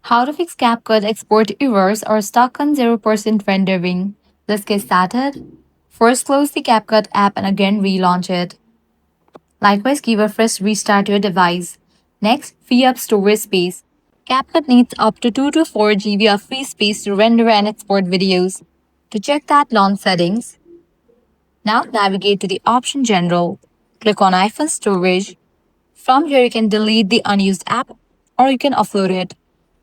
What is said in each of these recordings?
How to fix CapCut export errors or stuck on 0% rendering. Let's get started. First, close the CapCut app and again relaunch it. Likewise, give a fresh restart to your device. Next, free up storage space. CapCut needs up to 2 to 4 GB of free space to render and export videos. To check that, launch settings. Now navigate to the option General. Click on iPhone Storage. From here, you can delete the unused app or you can upload it.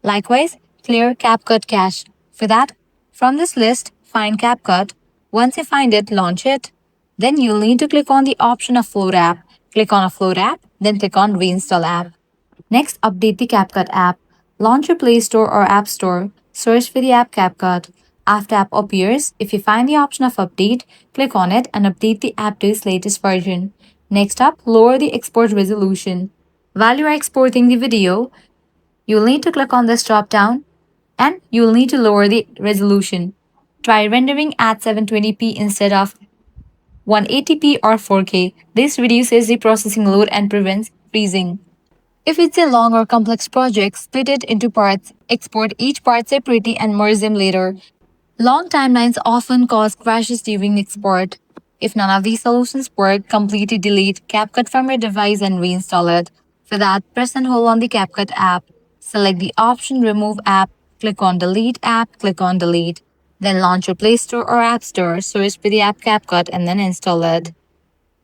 Likewise, clear CapCut cache. For that, from this list, find CapCut. Once you find it, launch it. Then you'll need to click on the option Upload app. Click on Upload app, then click on Reinstall app. Next, update the CapCut app. Launch your Play Store or App Store. Search for the app CapCut. After app appears, if you find the option of update, click on it and update the app to its latest version. Next up, lower the export resolution. While you are exporting the video, you'll need to click on this drop down and you'll need to lower the resolution. Try rendering at 720p instead of 180p or 4K. This reduces the processing load and prevents freezing. If it's a long or complex project, split it into parts, export each part separately, and merge them later. Long timelines often cause crashes during export. If none of these solutions work, completely delete CapCut from your device and reinstall it. For that, press and hold on the CapCut app. Select the option Remove App, click on Delete App, click on Delete. Then launch your Play Store or App Store, search for the app CapCut, and then install it.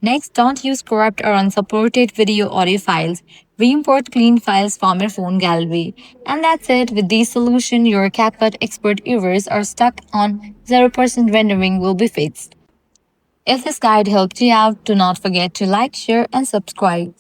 Next, don't use corrupt or unsupported video audio files. Re-import clean files from your phone gallery. And that's it. With this solution, your CapCut export errors are stuck on 0% rendering will be fixed. If this guide helped you out, do not forget to like, share, and subscribe.